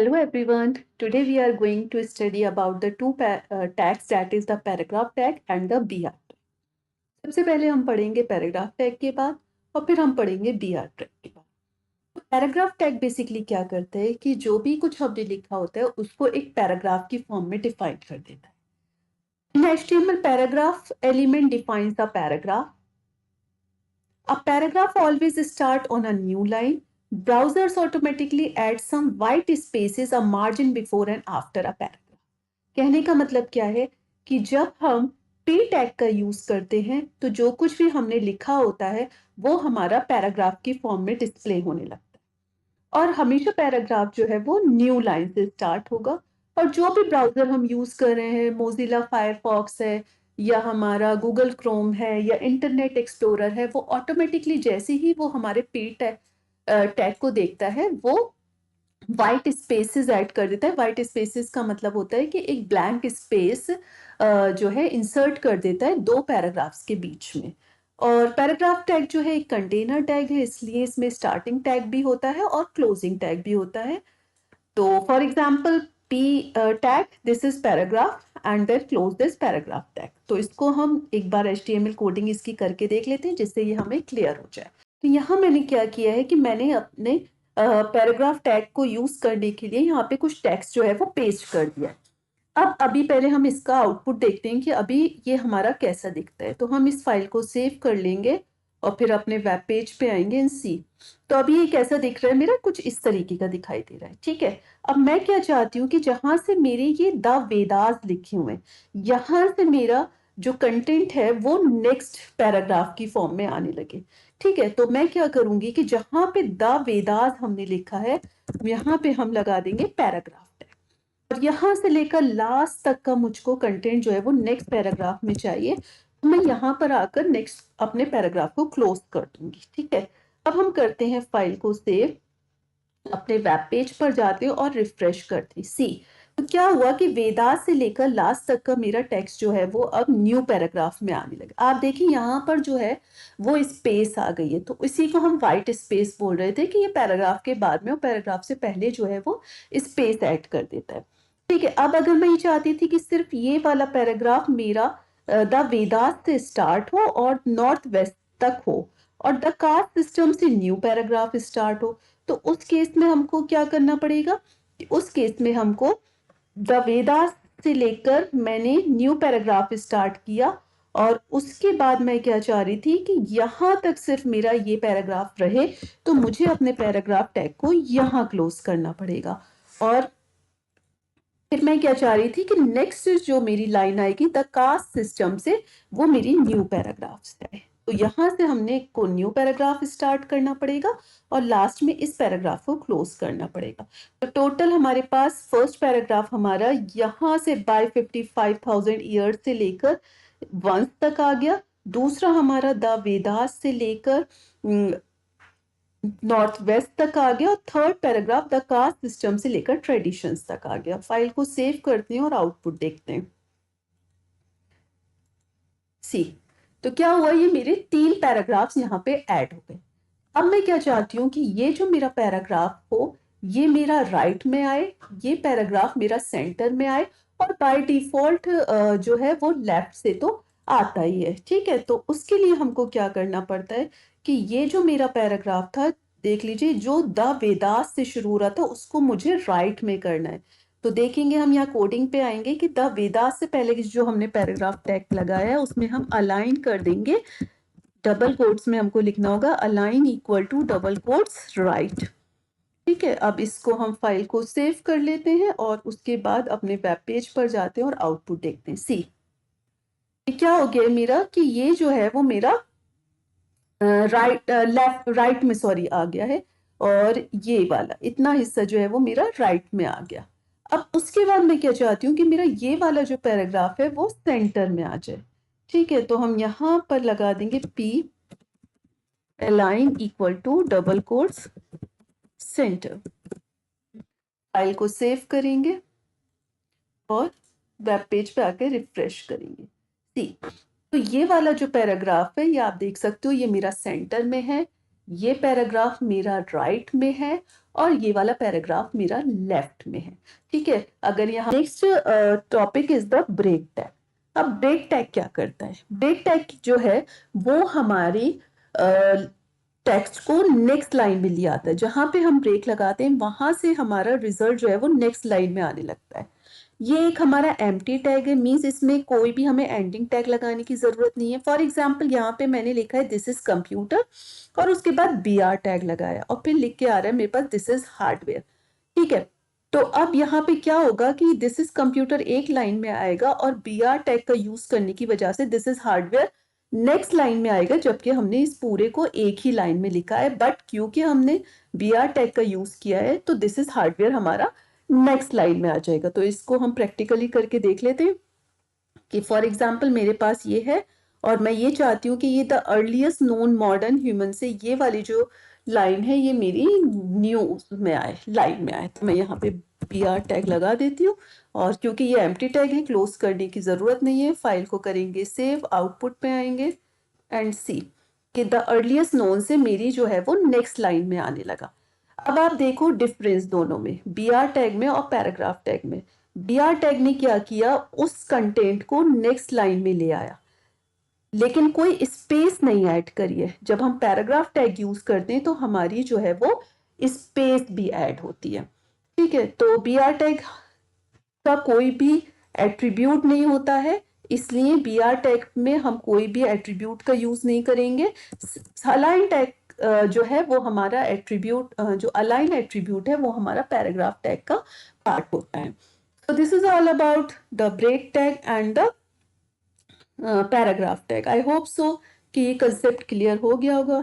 Hello everyone. Today we are going to study about the two tags, that is the paragraph tag and the BR tag. सबसे पहले हम पढ़ेंगे paragraph tag के बाद और फिर हम पढ़ेंगे BR टैग के बाद। पैराग्राफ टैग बेसिकली क्या करता है कि जो भी कुछ हमने लिखा होता है उसको एक पैराग्राफ की फॉर्म में डिफाइन कर देता है। In HTML, paragraph element defines a paragraph. A paragraph always starts on a new line. Browsers automatically add some white spaces, a margin before and after a paragraph. कहने का मतलब क्या है कि जब हम p टैग का यूज करते हैं तो जो कुछ भी हमने लिखा होता है वो हमारा पैराग्राफ की फॉर्म में डिस्प्ले होने लगता है और हमेशा पैराग्राफ जो है वो न्यू लाइन से स्टार्ट होगा। और जो भी ब्राउजर हम यूज कर रहे हैं, मोजिला फायरफॉक्स है या हमारा गूगल क्रोम है या इंटरनेट एक्सप्लोरर है, वो ऑटोमेटिकली जैसे ही वो हमारे p टैग को देखता है वो वाइट स्पेसेस ऐड कर देता है। वाइट स्पेसेस का मतलब होता है कि एक ब्लैंक स्पेस जो है इंसर्ट कर देता है दो पैराग्राफ्स के बीच में। और पैराग्राफ टैग जो है एक कंटेनर टैग है, इसलिए इसमें स्टार्टिंग टैग भी होता है और क्लोजिंग टैग भी होता है। तो for example p tag, this is paragraph and then close this paragraph tag. तो इसको हम एक बार HTML कोडिंग इसकी करके देख लेते हैं जिससे ये हमें क्लियर हो जाए। तो यहाँ मैंने क्या किया है कि मैंने अपने पैराग्राफ टैग को यूज करने के लिए यहाँ पे कुछ टेक्स्ट जो है वो पेस्ट कर दिया है। अब अभी पहले हम इसका आउटपुट देखते हैं कि अभी ये हमारा कैसा दिखता है। तो हम इस फाइल को सेव कर लेंगे और फिर अपने वेब पेज पे आएंगे इन सी। तो अभी ये कैसा दिख रहा है, मेरा कुछ इस तरीके का दिखाई दे रहा है। ठीक है, अब मैं क्या चाहती हूँ कि जहां से मेरे ये द वेदास लिखे हुए हैं, यहाँ से मेरा जो कंटेंट है वो नेक्स्ट पैराग्राफ की फॉर्म में आने लगे। ठीक है, तो मैं क्या करूंगी कि जहां पे द वेदास हमने लिखा है यहाँ पे हम लगा देंगे पैराग्राफ टैग। और यहाँ से लेकर लास्ट तक का मुझको कंटेंट जो है वो नेक्स्ट पैराग्राफ में चाहिए, तो मैं यहाँ पर आकर नेक्स्ट अपने पैराग्राफ को क्लोज कर दूंगी। ठीक है, अब हम करते हैं फाइल को सेव, अपने वेब पेज पर जाते हैं और रिफ्रेश करते हैं। सी, तो क्या हुआ कि वेदास से लेकर लास्ट तक का मेरा टेक्स्ट जो है वो अब न्यू पैराग्राफ में आने लगा। आप देखिए यहाँ पर जो है वो स्पेस आ गई है, तो इसी को हम व्हाइट स्पेस बोल रहे थे कि ये पैराग्राफ के बाद में और पैराग्राफ से पहले जो है वो स्पेस ऐड कर देता है। ठीक है, अब अगर मैं ये चाहती थी कि सिर्फ ये वाला पैराग्राफ मेरा द वेदास से स्टार्ट हो और नॉर्थ वेस्ट तक हो और द कास्ट सिस्टम से न्यू पैराग्राफ स्टार्ट हो, तो उस केस में हमको क्या करना पड़ेगा कि उस केस में हमको द वेदास से लेकर मैंने न्यू पैराग्राफ स्टार्ट किया और उसके बाद मैं क्या चाह रही थी कि यहाँ तक सिर्फ मेरा ये पैराग्राफ रहे, तो मुझे अपने पैराग्राफ टैग को यहाँ क्लोज करना पड़ेगा। और फिर मैं क्या चाह रही थी कि नेक्स्ट जो मेरी लाइन आएगी द कास्ट सिस्टम से, वो मेरी न्यू पैराग्राफ से आए। तो यहाँ से हमने को न्यू पैराग्राफ स्टार्ट करना पड़ेगा और लास्ट में इस पैराग्राफ को क्लोज करना पड़ेगा। तो टोटल हमारे पास फर्स्ट पैराग्राफ हमारा यहाँ से बाय 55,000 ईयर्स से लेकर वंश तक आ गया। दूसरा हमारा द वेदास से लेकर नॉर्थ वेस्ट तक आ गया और third paragraph the caste system से लेकर ट्रेडिशंस तक आ गया। फाइल को सेव करते हैं और आउटपुट देखते हैं। सी, तो क्या हुआ, ये मेरे 3 पैराग्राफ्स यहाँ पे ऐड हो गए। अब मैं क्या चाहती हूँ कि ये जो मेरा पैराग्राफ हो ये मेरा राइट में आए, ये पैराग्राफ मेरा सेंटर में आए और बाय डिफॉल्ट जो है वो लेफ्ट से तो आता ही है। ठीक है, तो उसके लिए हमको क्या करना पड़ता है कि ये जो मेरा पैराग्राफ था, देख लीजिए जो द वेदास से शुरू हो रहा था उसको मुझे राइट में करना है। तो देखेंगे हम यहाँ कोडिंग पे आएंगे कि द वेदास से पहले जो हमने पैराग्राफ टैग लगाया है उसमें हम अलाइन कर देंगे, डबल कोट्स में हमको लिखना होगा align equal to double quotes right. ठीक है, अब इसको हम फाइल को सेव कर लेते हैं और उसके बाद अपने वेब पेज पर जाते हैं और आउटपुट देखते हैं। सी, क्या हो गया मेरा कि ये जो है वो मेरा राइट में सॉरी आ गया है और ये वाला इतना हिस्सा जो है वो मेरा राइट में आ गया। अब उसके बाद मैं क्या चाहती हूँ कि मेरा ये वाला जो पैराग्राफ है वो सेंटर में आ जाए। ठीक है, तो हम यहाँ पर लगा देंगे p align equal to double quotes centre. File को सेव करेंगे और वेब पेज पे आके रिफ्रेश करेंगे। सी, तो ये वाला जो पैराग्राफ है ये आप देख सकते हो ये मेरा सेंटर में है, ये पैराग्राफ मेरा राइट में है और ये वाला पैराग्राफ मेरा लेफ्ट में है। ठीक है, अगर यहाँ next topic is the break tag. अब ब्रेक टैग क्या करता है? ब्रेक टैग जो है वो हमारी टेक्स्ट को नेक्स्ट लाइन में ले आता है। जहां पे हम ब्रेक लगाते हैं वहां से हमारा रिजल्ट जो है वो नेक्स्ट लाइन में आने लगता है। ये एक हमारा एम्प्टी टैग है, मीन्स इसमें कोई भी हमें एंडिंग टैग लगाने की जरूरत नहीं है। फॉर एग्जाम्पल यहाँ पे मैंने लिखा है दिस इज कंप्यूटर और उसके बाद बी आर टैग लगाया और फिर लिख के आ रहा है मेरे पास दिस इज हार्डवेयर। ठीक है, तो अब यहाँ पे क्या होगा कि दिस इज कंप्यूटर एक लाइन में आएगा और बी आर टैग का यूज करने की वजह से this is hardware next line में आएगा, जबकि हमने इस पूरे को एक ही लाइन में लिखा है। बट क्योंकि हमने बी आर टैग का यूज किया है तो दिस इज हार्डवेयर हमारा नेक्स्ट लाइन में आ जाएगा। तो इसको हम प्रैक्टिकली करके देख लेते हैं कि फॉर एग्जाम्पल मेरे पास ये है और मैं ये चाहती हूँ कि ये the earliest known modern human से ये वाली जो लाइन है ये मेरी न्यूज में आए, लाइन में आए। तो मैं यहाँ पे बी आर टैग लगा देती हूँ और क्योंकि ये एम्प्टी टैग है क्लोज करने की जरूरत नहीं है। फाइल को करेंगे सेव, आउटपुट पे आएंगे एंड सी कि द अर्लीस्ट नोन से मेरी जो है वो नेक्स्ट लाइन में आने लगा। अब आप देखो डिफरेंस दोनों में, बी आर टैग में और पैराग्राफ टैग में। बी आर टैग ने क्या किया, उस कंटेंट को नेक्स्ट लाइन में ले आया लेकिन कोई स्पेस नहीं ऐड करी है। जब हम पैराग्राफ टैग यूज करते हैं तो हमारी जो है वो स्पेस भी ऐड होती है। ठीक है, तो बी आर टैग का कोई भी एट्रीब्यूट नहीं होता है, इसलिए बी आर टैग में हम कोई भी एट्रीब्यूट का यूज नहीं करेंगे। अलाइन टैग जो है वो हमारा एट्रीब्यूट, जो अलाइन एट्रीब्यूट है वो हमारा पैराग्राफ टैग का पार्ट होता है। So this is all about the break tag and the paragraph tag. I hope so कि ये concept clear हो गया होगा।